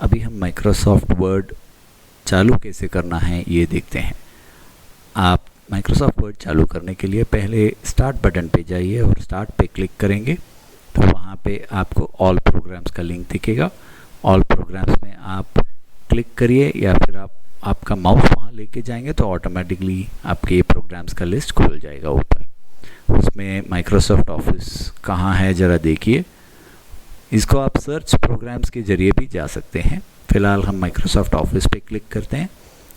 अभी हम Microsoft word चालू कैसे करना है ये देखते हैं। आप माइक्रोसॉफ्ट वर्ड चालू करने के लिए पहले स्टार्ट बटन पे जाइए और स्टार्ट पे क्लिक करेंगे तो वहाँ पे आपको ऑल प्रोग्राम्स का लिंक दिखेगा। ऑल प्रोग्राम्स में आप क्लिक करिए या फिर आपका माउस वहाँ लेके जाएंगे तो ऑटोमेटिकली आपके ये प्रोग्राम्स का लिस्ट खुल जाएगा ऊपर। उसमें माइक्रोसॉफ्ट ऑफिस कहाँ है ज़रा देखिए। इसको आप सर्च प्रोग्राम्स के ज़रिए भी जा सकते हैं। फ़िलहाल हम माइक्रोसॉफ्ट ऑफिस पे क्लिक करते हैं।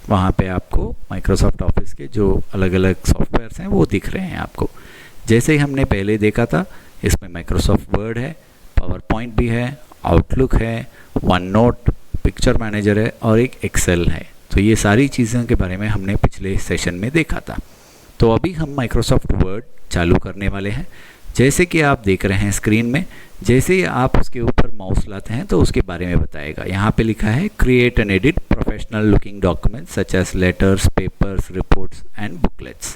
वहाँ पे आपको माइक्रोसॉफ्ट ऑफिस के जो अलग अलग सॉफ्टवेयर्स हैं वो दिख रहे हैं आपको। जैसे ही हमने पहले देखा था, इसमें माइक्रोसॉफ्ट वर्ड है, पावर पॉइंट भी है, आउटलुक है, वन नोट, पिक्चर मैनेजर है और एक एक्सेल है। तो ये सारी चीज़ों के बारे में हमने पिछले सेशन में देखा था। तो अभी हम माइक्रोसॉफ्ट वर्ड चालू करने वाले हैं। जैसे कि आप देख रहे हैं स्क्रीन में, जैसे ही आप उसके ऊपर माउस लाते हैं तो उसके बारे में बताएगा। यहाँ पे लिखा है create and edit professional looking documents such as letters, papers, reports and booklets.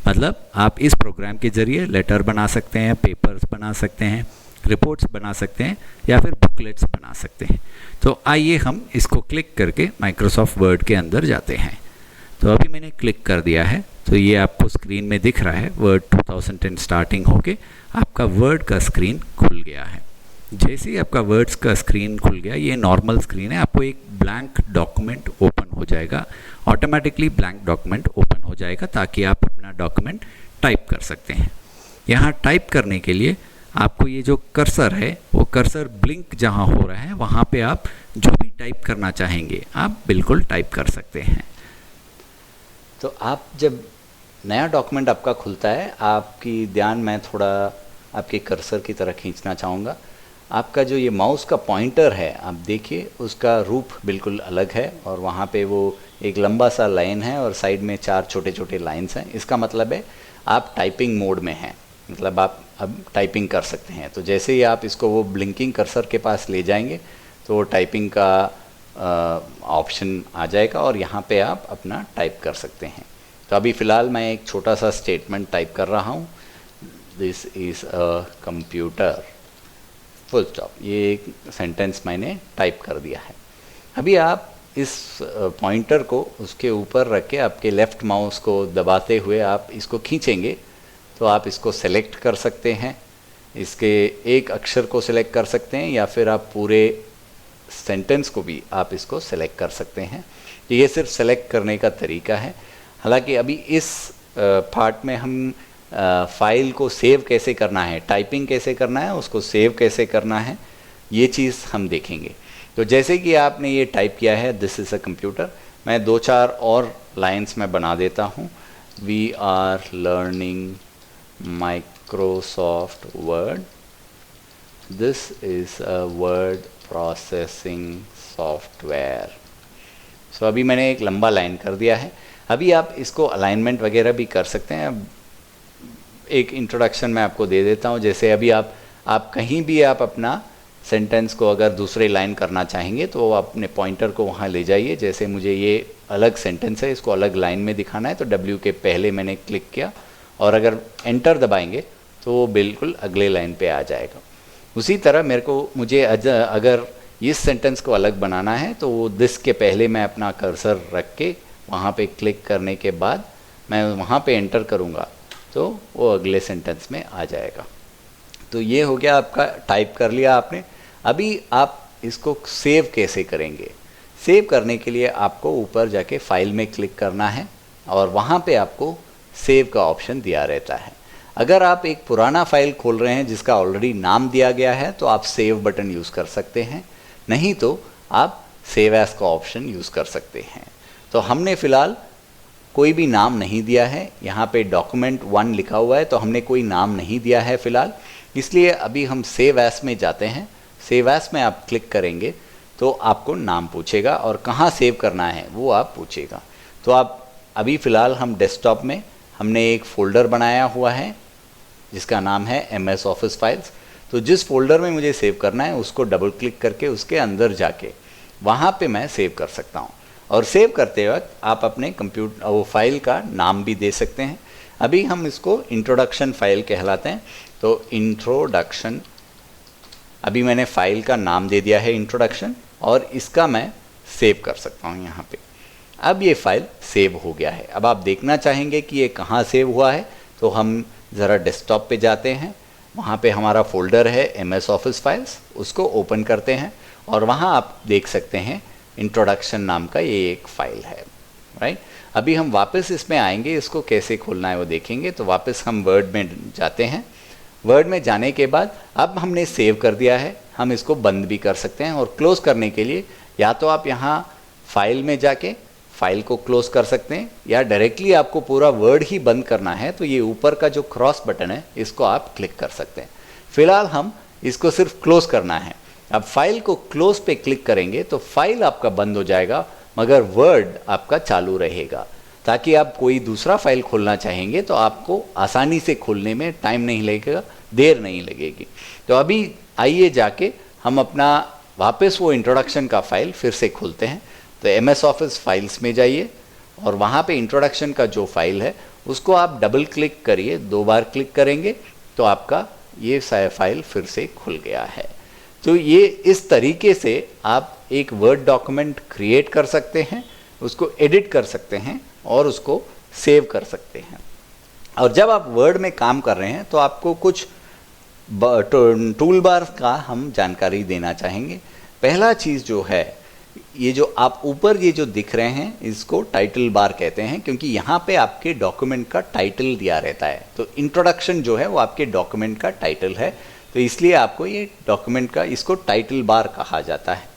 मतलब आप इस प्रोग्राम के जरिए लेटर बना सकते हैं, पेपर्स बना सकते हैं, रिपोर्ट्स बना सकते हैं या फिर बुकलेट्स बना सकते हैं। तो आइए हम इसको क्लिक करके माइक्रोसॉफ्ट वर्ड के अंदर जाते हैं। तो अभी मैंने क्लिक कर दिया है तो ये आपको स्क्रीन में दिख रहा है वर्ड 2010 स्टार्टिंग होके आपका वर्ड का स्क्रीन खुल गया है। जैसे ही आपका वर्ड्स का स्क्रीन खुल गया, ये नॉर्मल स्क्रीन है, आपको एक ब्लैंक डॉक्यूमेंट ओपन हो जाएगा। ऑटोमेटिकली ब्लैंक डॉक्यूमेंट ओपन हो जाएगा ताकि आप अपना डॉक्यूमेंट टाइप कर सकते हैं। यहाँ टाइप करने के लिए आपको ये जो कर्सर है वो कर्सर ब्लिंक जहाँ हो रहा है वहाँ पे आप जो भी टाइप करना चाहेंगे आप बिल्कुल टाइप कर सकते हैं। तो आप जब नया डॉक्यूमेंट आपका खुलता है, आपकी ध्यान मैं थोड़ा आपके कर्सर की तरह खींचना चाहूँगा। आपका जो ये माउस का पॉइंटर है आप देखिए, उसका रूप बिल्कुल अलग है और वहाँ पे वो एक लंबा सा लाइन है और साइड में 4 छोटे छोटे लाइंस हैं। इसका मतलब है आप टाइपिंग मोड में हैं, मतलब आप अब टाइपिंग कर सकते हैं। तो जैसे ही आप इसको वो ब्लिंकिंग कर्सर के पास ले जाएंगे तो टाइपिंग का ऑप्शन आ जाएगा और यहाँ पे आप अपना टाइप कर सकते हैं। तो अभी फ़िलहाल मैं एक छोटा सा स्टेटमेंट टाइप कर रहा हूँ, this is a computer, full stop. ये एक सेंटेंस मैंने टाइप कर दिया है। अभी आप इस पॉइंटर को उसके ऊपर रख के आपके लेफ़्ट माउस को दबाते हुए आप इसको खींचेंगे तो आप इसको सेलेक्ट कर सकते हैं, इसके एक अक्षर को सेलेक्ट कर सकते हैं या फिर आप पूरे सेंटेंस को भी आप इसको सेलेक्ट कर सकते हैं। ये सिर्फ सेलेक्ट करने का तरीका है। हालांकि अभी इस पार्ट में हम फाइल को सेव कैसे करना है, टाइपिंग कैसे करना है, उसको सेव कैसे करना है, ये चीज़ हम देखेंगे। तो जैसे कि आपने ये टाइप किया है दिस इज़ अ कंप्यूटर, मैं 2-4 और लाइंस में बना देता हूँ। We are learning Microsoft Word, this is a word processing software. So अभी मैंने एक लंबा लाइन कर दिया है। अभी आप इसको अलाइनमेंट वगैरह भी कर सकते हैं। अब एक इंट्रोडक्शन मैं आपको दे देता हूँ। जैसे अभी आप कहीं भी आप अपना सेंटेंस को अगर दूसरे लाइन करना चाहेंगे तो आप अपने पॉइंटर को वहाँ ले जाइए। जैसे मुझे ये अलग सेंटेंस है, इसको अलग लाइन में दिखाना है तो W के पहले मैंने क्लिक किया और अगर एंटर दबाएंगे तो वो बिल्कुल अगले लाइन पे आ जाएगा। उसी तरह मुझे अगर इस सेंटेंस को अलग बनाना है तो वो दिस के पहले मैं अपना कर्सर रख के वहाँ पे क्लिक करने के बाद मैं वहाँ पे एंटर करूँगा तो वो अगले सेंटेंस में आ जाएगा। तो ये हो गया आपका, टाइप कर लिया आपने। अभी आप इसको सेव कैसे करेंगे? सेव करने के लिए आपको ऊपर जाके फाइल में क्लिक करना है और वहाँ पे आपको सेव का ऑप्शन दिया रहता है। अगर आप एक पुराना फाइल खोल रहे हैं जिसका ऑलरेडी नाम दिया गया है तो आप सेव बटन यूज़ कर सकते हैं, नहीं तो आप सेव एज का ऑप्शन यूज़ कर सकते हैं। तो हमने फ़िलहाल कोई भी नाम नहीं दिया है, यहाँ पे डॉक्यूमेंट 1 लिखा हुआ है तो हमने कोई नाम नहीं दिया है फ़िलहाल, इसलिए अभी हम सेव एज में जाते हैं। सेव एज में आप क्लिक करेंगे तो आपको नाम पूछेगा और कहाँ सेव करना है वो आप पूछेगा। तो आप अभी फ़िलहाल हम डेस्कटॉप में हमने एक फ़ोल्डर बनाया हुआ है जिसका नाम है MS ऑफिस फाइल्स। तो जिस फोल्डर में मुझे सेव करना है उसको डबल क्लिक करके उसके अंदर जाके वहाँ पे मैं सेव कर सकता हूँ। और सेव करते वक्त आप अपने कंप्यूटर वो फाइल का नाम भी दे सकते हैं। अभी हम इसको इंट्रोडक्शन फाइल कहलाते हैं, तो इंट्रोडक्शन, अभी मैंने फाइल का नाम दे दिया है इंट्रोडक्शन और इसका मैं सेव कर सकता हूँ यहाँ पे। अब ये फाइल सेव हो गया है। अब आप देखना चाहेंगे कि ये कहाँ सेव हुआ है, तो हम ज़रा डेस्कटॉप पे जाते हैं, वहाँ पे हमारा फोल्डर है MS ऑफिस फाइल्स, उसको ओपन करते हैं और वहाँ आप देख सकते हैं इंट्रोडक्शन नाम का ये एक फ़ाइल है, राइट। अभी हम वापस इसमें आएंगे, इसको कैसे खोलना है वो देखेंगे। तो वापस हम वर्ड में जाते हैं। वर्ड में जाने के बाद अब हमने सेव कर दिया है, हम इसको बंद भी कर सकते हैं। और क्लोज़ करने के लिए या तो आप यहाँ फाइल में जाके फाइल को क्लोज़ कर सकते हैं, या डायरेक्टली आपको पूरा वर्ड ही बंद करना है तो ये ऊपर का जो क्रॉस बटन है इसको आप क्लिक कर सकते हैं। फिलहाल हम इसको सिर्फ क्लोज़ करना है। अब फाइल को क्लोज़ पे क्लिक करेंगे तो फाइल आपका बंद हो जाएगा, मगर वर्ड आपका चालू रहेगा, ताकि आप कोई दूसरा फाइल खोलना चाहेंगे तो आपको आसानी से खोलने में टाइम नहीं लगेगा, देर नहीं लगेगी। तो अभी आइए जाके हम अपना वापस वो इंट्रोडक्शन का फाइल फिर से खोलते हैं। तो MS ऑफिस फाइल्स में जाइए और वहाँ पे इंट्रोडक्शन का जो फाइल है उसको आप डबल क्लिक करिए, 2 बार क्लिक करेंगे तो आपका ये फाइल फिर से खुल गया है। तो ये इस तरीके से आप एक वर्ड डॉक्यूमेंट क्रिएट कर सकते हैं, उसको एडिट कर सकते हैं और उसको सेव कर सकते हैं। और जब आप वर्ड में काम कर रहे हैं तो आपको कुछ टूल बार का हम जानकारी देना चाहेंगे। पहला चीज़ जो है, ये जो आप ऊपर ये जो दिख रहे हैं इसको टाइटल बार कहते हैं, क्योंकि यहाँ पे आपके डॉक्यूमेंट का टाइटल दिया रहता है। तो इंट्रोडक्शन जो है वो आपके डॉक्यूमेंट का टाइटल है, तो इसलिए आपको ये डॉक्यूमेंट का इसको टाइटल बार कहा जाता है।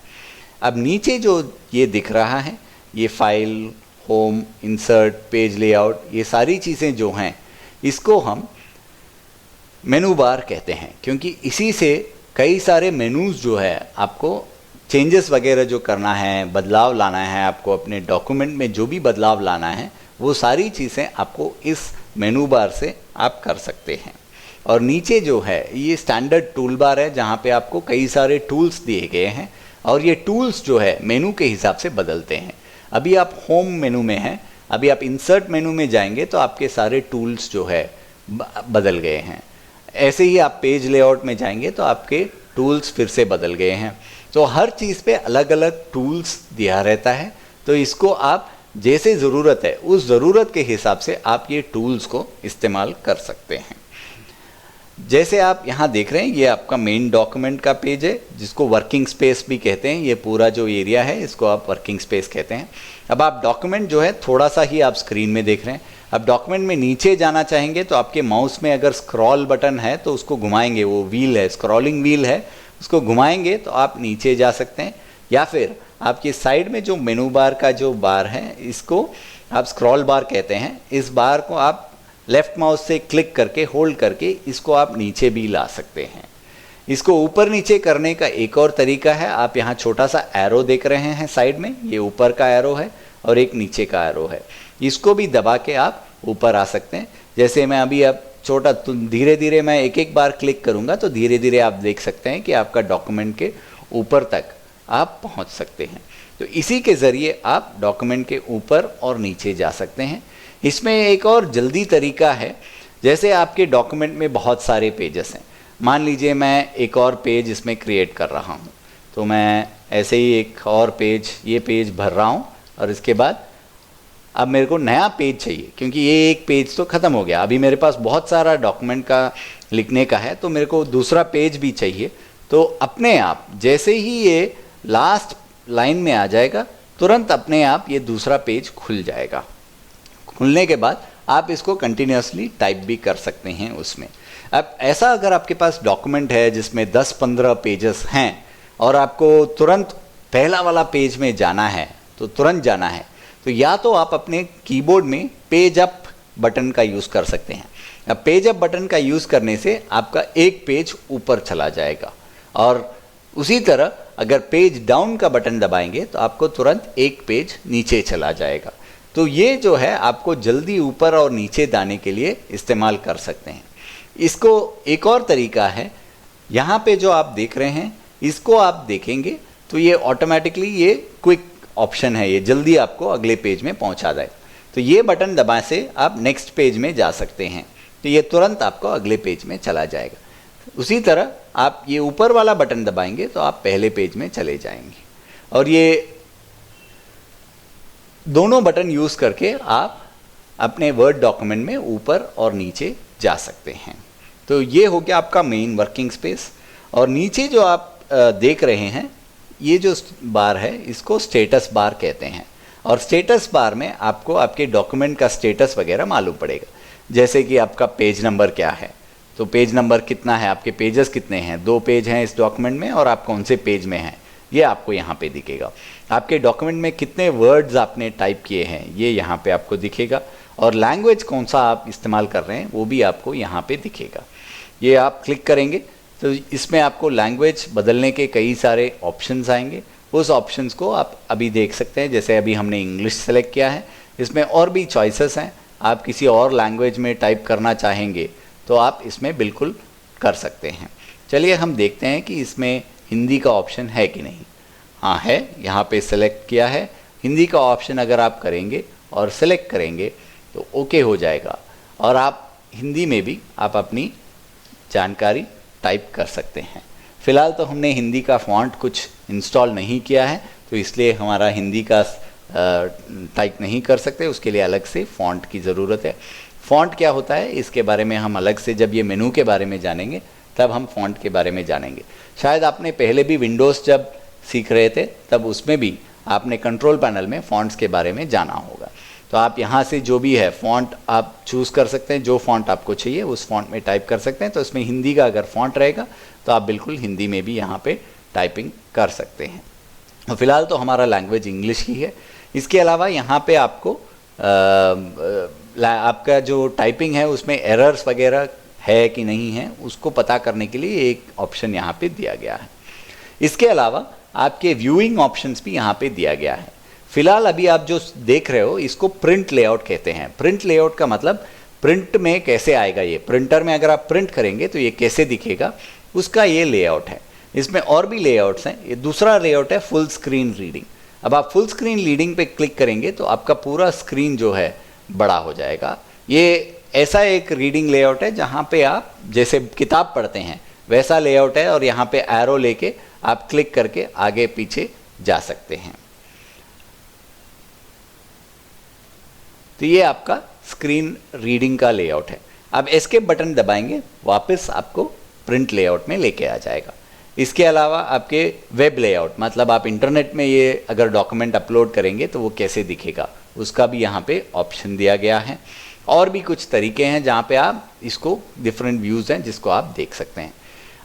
अब नीचे जो ये दिख रहा है, ये file, home, insert, page layout, ये सारी चीज़ें जो हैं इसको हम मेनू बार कहते हैं, क्योंकि इसी से कई सारे मेनूज़ जो है आपको चेंजेस वगैरह जो करना है, बदलाव लाना है, आपको अपने डॉक्यूमेंट में जो भी बदलाव लाना है वो सारी चीज़ें आपको इस मेनू बार से आप कर सकते हैं। और नीचे जो है ये स्टैंडर्ड टूल बार है, जहाँ पे आपको कई सारे टूल्स दिए गए हैं और ये टूल्स जो है मेनू के हिसाब से बदलते हैं। अभी आप होम मेनू में हैं, अभी आप इंसर्ट मेनू में जाएंगे तो आपके सारे टूल्स जो है बदल गए हैं। ऐसे ही आप पेज लेआउट में जाएंगे तो आपके टूल्स फिर से बदल गए हैं। तो हर चीज़ पे अलग अलग टूल्स दिया रहता है, तो इसको आप जैसे ज़रूरत है उस ज़रूरत के हिसाब से आप ये टूल्स को इस्तेमाल कर सकते हैं। जैसे आप यहाँ देख रहे हैं ये आपका मेन डॉक्यूमेंट का पेज है, जिसको वर्किंग स्पेस भी कहते हैं। ये पूरा जो एरिया है इसको आप वर्किंग स्पेस कहते हैं। अब आप डॉक्यूमेंट जो है थोड़ा सा ही आप स्क्रीन में देख रहे हैं। अब डॉक्यूमेंट में नीचे जाना चाहेंगे तो आपके माउस में अगर स्क्रॉल बटन है तो उसको घुमाएंगे, वो व्हील है, स्क्रॉलिंग व्हील है, उसको घुमाएंगे तो आप नीचे जा सकते हैं। या फिर आपके साइड में जो मेनू बार का जो बार है इसको आप स्क्रॉल बार कहते हैं। इस बार को आप लेफ़्ट माउस से क्लिक करके होल्ड करके इसको आप नीचे भी ला सकते हैं। इसको ऊपर नीचे करने का एक और तरीका है, आप यहाँ छोटा सा एरो देख रहे हैं साइड में, ये ऊपर का एरो है और एक नीचे का एरो है, इसको भी दबा के आप ऊपर आ सकते हैं। जैसे मैं अभी अब छोटा धीरे धीरे मैं एक एक बार क्लिक करूँगा तो धीरे धीरे आप देख सकते हैं कि आपका डॉक्यूमेंट के ऊपर तक आप पहुँच सकते हैं। तो इसी के ज़रिए आप डॉक्यूमेंट के ऊपर और नीचे जा सकते हैं। इसमें एक और जल्दी तरीका है, जैसे आपके डॉक्यूमेंट में बहुत सारे पेजेस हैं, मान लीजिए मैं एक और पेज इसमें क्रिएट कर रहा हूँ, तो मैं ऐसे ही एक और पेज, ये पेज भर रहा हूँ और इसके बाद अब मेरे को नया पेज चाहिए, क्योंकि ये एक पेज तो ख़त्म हो गया, अभी मेरे पास बहुत सारा डॉक्यूमेंट का लिखने का है, तो मेरे को दूसरा पेज भी चाहिए। तो अपने आप जैसे ही ये लास्ट लाइन में आ जाएगा तुरंत अपने आप ये दूसरा पेज खुल जाएगा। खुलने के बाद आप इसको कंटिन्यूसली टाइप भी कर सकते हैं उसमें। अब ऐसा अगर आपके पास डॉक्यूमेंट है जिसमें 10-15 पेजेस हैं और आपको तुरंत पहला वाला पेज में जाना है, तो तुरंत जाना है, तो या तो आप अपने कीबोर्ड में पेज अप बटन का यूज़ कर सकते हैं। अब पेज अप बटन का यूज़ करने से आपका एक पेज ऊपर चला जाएगा, और उसी तरह अगर पेज डाउन का बटन दबाएंगे तो आपको तुरंत एक पेज नीचे चला जाएगा। तो ये जो है आपको जल्दी ऊपर और नीचे जाने के लिए इस्तेमाल कर सकते हैं। इसको एक और तरीका है, यहाँ पे जो आप देख रहे हैं इसको आप देखेंगे तो ये ऑटोमेटिकली ये क्विक ऑप्शन है, ये जल्दी आपको अगले पेज में पहुँचा देगा। तो ये बटन दबाने से आप नेक्स्ट पेज में जा सकते हैं, तो ये तुरंत आपको अगले पेज में चला जाएगा। उसी तरह आप ये ऊपर वाला बटन दबाएंगे तो आप पहले पेज में चले जाएंगे। और ये दोनों बटन यूज़ करके आप अपने वर्ड डॉक्यूमेंट में ऊपर और नीचे जा सकते हैं। तो ये हो गया आपका मेन वर्किंग स्पेस। और नीचे जो आप देख रहे हैं ये जो बार है इसको स्टेटस बार कहते हैं। और स्टेटस बार में आपको आपके डॉक्यूमेंट का स्टेटस वगैरह मालूम पड़ेगा, जैसे कि आपका पेज नंबर क्या है, तो पेज नंबर कितना है, आपके पेजेस कितने हैं, 2 पेज हैं इस डॉक्यूमेंट में और आप कौन से पेज में हैं ये आपको यहाँ पे दिखेगा। आपके डॉक्यूमेंट में कितने वर्ड्स आपने टाइप किए हैं ये यहाँ पे आपको दिखेगा, और लैंग्वेज कौन सा आप इस्तेमाल कर रहे हैं वो भी आपको यहाँ पे दिखेगा। ये आप क्लिक करेंगे तो इसमें आपको लैंग्वेज बदलने के कई सारे ऑप्शंस आएंगे। उस ऑप्शंस को आप अभी देख सकते हैं, जैसे अभी हमने इंग्लिश सेलेक्ट किया है, इसमें और भी चॉइसेस हैं। आप किसी और लैंग्वेज में टाइप करना चाहेंगे तो आप इसमें बिल्कुल कर सकते हैं। चलिए हम देखते हैं कि इसमें हिंदी का ऑप्शन है कि नहीं। हाँ है, यहाँ पे सेलेक्ट किया है। हिंदी का ऑप्शन अगर आप करेंगे और सेलेक्ट करेंगे तो ओके हो जाएगा, और आप हिंदी में भी आप अपनी जानकारी टाइप कर सकते हैं। फ़िलहाल तो हमने हिंदी का फ़ॉन्ट कुछ इंस्टॉल नहीं किया है, तो इसलिए हमारा हिंदी का टाइप नहीं कर सकते, उसके लिए अलग से फ़ॉन्ट की ज़रूरत है। फ़ॉन्ट क्या होता है इसके बारे में हम अलग से जब ये मेनू के बारे में जानेंगे तब हम फ़ॉन्ट के बारे में जानेंगे। शायद आपने पहले भी विंडोज़ जब सीख रहे थे तब उसमें भी आपने कंट्रोल पैनल में फ़ॉन्ट्स के बारे में जाना होगा। तो आप यहाँ से जो भी है फ़ॉन्ट आप चूज़ कर सकते हैं, जो फ़ॉन्ट आपको चाहिए उस फ़ॉन्ट में टाइप कर सकते हैं। तो इसमें हिंदी का अगर फ़ॉन्ट रहेगा तो आप बिल्कुल हिंदी में भी यहाँ पे टाइपिंग कर सकते हैं। और फ़िलहाल तो हमारा लैंग्वेज इंग्लिश ही है। इसके अलावा यहाँ पे आपको आपका जो टाइपिंग है उसमें एरर्स वगैरह है कि नहीं है उसको पता करने के लिए एक ऑप्शन यहाँ पे दिया गया है। इसके अलावा आपके व्यूइंग ऑप्शंस भी यहाँ पे दिया गया है। फिलहाल अभी आप जो देख रहे हो इसको प्रिंट लेआउट कहते हैं। प्रिंट लेआउट का मतलब प्रिंट में कैसे आएगा, ये प्रिंटर में अगर आप प्रिंट करेंगे तो ये कैसे दिखेगा उसका ये लेआउट है। इसमें और भी लेआउट्स हैं। ये दूसरा लेआउट है फुल स्क्रीन रीडिंग। अब आप फुल स्क्रीन रीडिंग पे क्लिक करेंगे तो आपका पूरा स्क्रीन जो है बड़ा हो जाएगा। ये ऐसा एक रीडिंग लेआउट है जहाँ पे आप जैसे किताब पढ़ते हैं वैसा लेआउट है, और यहाँ पे एरो लेके आप क्लिक करके आगे पीछे जा सकते हैं। तो ये आपका स्क्रीन रीडिंग का लेआउट है। अब एस्केप बटन दबाएंगे वापस आपको प्रिंट लेआउट में लेके आ जाएगा। इसके अलावा आपके वेब लेआउट, मतलब आप इंटरनेट में ये अगर डॉक्यूमेंट अपलोड करेंगे तो वो कैसे दिखेगा उसका भी यहाँ पे ऑप्शन दिया गया है। और भी कुछ तरीके हैं जहाँ पे आप इसको डिफरेंट व्यूज़ हैं जिसको आप देख सकते हैं।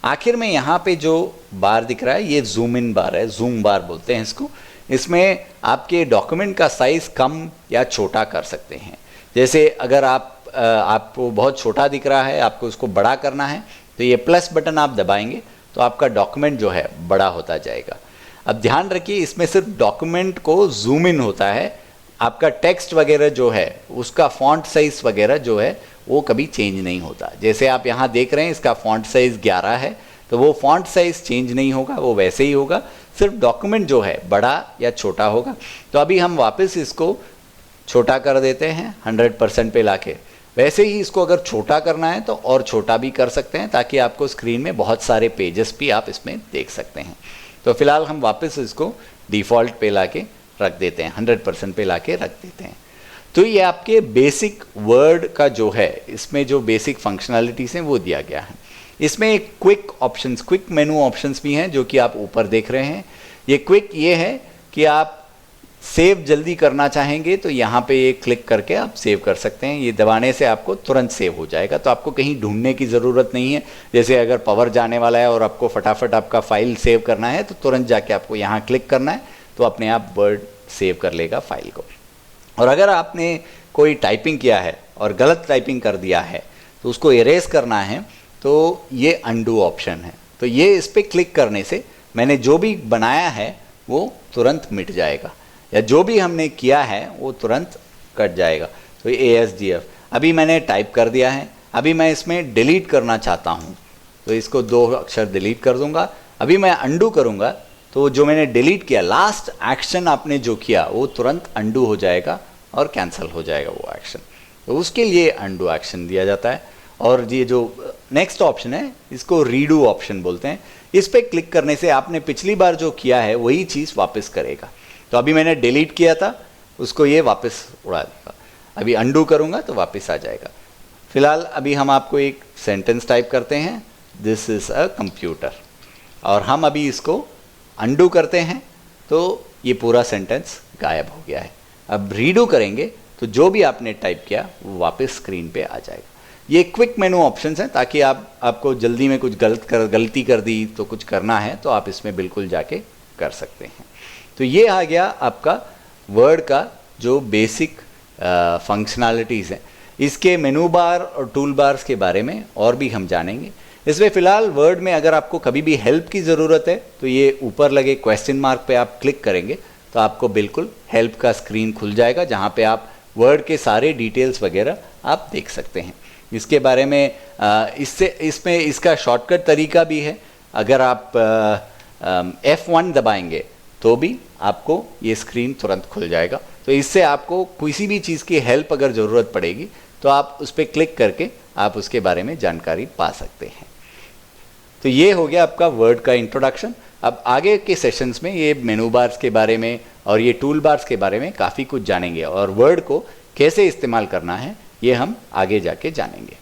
आखिर में यहाँ पे जो बार दिख रहा है ये जूम इन बार है, जूम बार बोलते हैं इसको। इसमें आपके डॉक्यूमेंट का साइज़ कम या छोटा कर सकते हैं। जैसे अगर आपको बहुत छोटा दिख रहा है, आपको उसको बड़ा करना है तो ये प्लस बटन आप दबाएंगे तो आपका डॉक्यूमेंट जो है बड़ा होता जाएगा। अब ध्यान रखिए इसमें सिर्फ डॉक्यूमेंट को जूम इन होता है, आपका टेक्स्ट वगैरह जो है उसका फॉन्ट साइज़ वगैरह जो है वो कभी चेंज नहीं होता। जैसे आप यहाँ देख रहे हैं इसका फॉन्ट साइज़ 11 है तो वो फॉन्ट साइज़ चेंज नहीं होगा, वो वैसे ही होगा, सिर्फ डॉक्यूमेंट जो है बड़ा या छोटा होगा। तो अभी हम वापस इसको छोटा कर देते हैं 100% पे लाके। वैसे ही इसको अगर छोटा करना है तो और छोटा भी कर सकते हैं ताकि आपको स्क्रीन में बहुत सारे पेजेस भी आप इसमें देख सकते हैं। तो फिलहाल हम वापस इसको डिफ़ॉल्ट पे लाके रख देते हैं, 100% पे लाके रख देते हैं। तो ये आपके बेसिक वर्ड का जो है इसमें जो बेसिक फंक्शनैलिटीज़ हैं वो दिया गया है। इसमें एक क्विक ऑप्शंस, क्विक मेनू ऑप्शंस भी हैं जो कि आप ऊपर देख रहे हैं। ये क्विक ये है कि आप सेव जल्दी करना चाहेंगे तो यहाँ पे ये क्लिक करके आप सेव कर सकते हैं। ये दबाने से आपको तुरंत सेव हो जाएगा, तो आपको कहीं ढूंढने की ज़रूरत नहीं है। जैसे अगर पावर जाने वाला है और आपको फटाफट आपका फाइल सेव करना है तो तुरंत जाके आपको यहाँ क्लिक करना है तो अपने आप वर्ड सेव कर लेगा फाइल को। और अगर आपने कोई टाइपिंग किया है और गलत टाइपिंग कर दिया है तो उसको इरेज करना है तो ये अनडू ऑप्शन है। तो ये इस पर क्लिक करने से मैंने जो भी बनाया है वो तुरंत मिट जाएगा, या जो भी हमने किया है वो तुरंत कट जाएगा। तो ये ASDF अभी मैंने टाइप कर दिया है। अभी मैं इसमें डिलीट करना चाहता हूँ तो इसको 2 अक्षर डिलीट कर दूंगा। अभी मैं अंडू करूँगा तो जो मैंने डिलीट किया, लास्ट एक्शन आपने जो किया वो तुरंत अंडू हो जाएगा और कैंसिल हो जाएगा वो एक्शन। तो उसके लिए अंडू एक्शन दिया जाता है। और ये जो नेक्स्ट ऑप्शन है इसको रीडू ऑप्शन बोलते हैं। इस पर क्लिक करने से आपने पिछली बार जो किया है वही चीज़ वापस करेगा। तो अभी मैंने डिलीट किया था, उसको ये वापस उड़ा देगा। अभी अंडू करूँगा तो वापस आ जाएगा। फिलहाल अभी हम आपको एक सेंटेंस टाइप करते हैं, दिस इज़ अ कंप्यूटर, और हम अभी इसको अंडू करते हैं तो ये पूरा सेंटेंस गायब हो गया है। अब रीडू करेंगे तो जो भी आपने टाइप किया वो वापस स्क्रीन पे आ जाएगा। ये क्विक मेनू ऑप्शंस हैं ताकि आपको जल्दी में कुछ गलती कर दी तो कुछ करना है तो आप इसमें बिल्कुल जाके कर सकते हैं। तो ये आ गया आपका वर्ड का जो बेसिक फंक्शनैलिटीज़ हैं। इसके मेनू बार और टूल बार्स के बारे में और भी हम जानेंगे। इसमें फ़िलहाल वर्ड में अगर आपको कभी भी हेल्प की ज़रूरत है तो ये ऊपर लगे क्वेश्चन मार्क पे आप क्लिक करेंगे तो आपको बिल्कुल हेल्प का स्क्रीन खुल जाएगा, जहाँ पे आप वर्ड के सारे डिटेल्स वगैरह आप देख सकते हैं। इसके बारे में इसमें इसका शॉर्टकट तरीका भी है। अगर आप F1 दबाएंगे तो भी आपको ये स्क्रीन तुरंत खुल जाएगा। तो इससे आपको किसी भी चीज़ की हेल्प अगर ज़रूरत पड़ेगी तो आप उस पर क्लिक करके आप उसके बारे में जानकारी पा सकते हैं। तो ये हो गया आपका वर्ड का इंट्रोडक्शन। अब आगे के सेशंस में ये मेनू बार्स के बारे में और ये टूल बार्स के बारे में काफ़ी कुछ जानेंगे और वर्ड को कैसे इस्तेमाल करना है ये हम आगे जाके जानेंगे।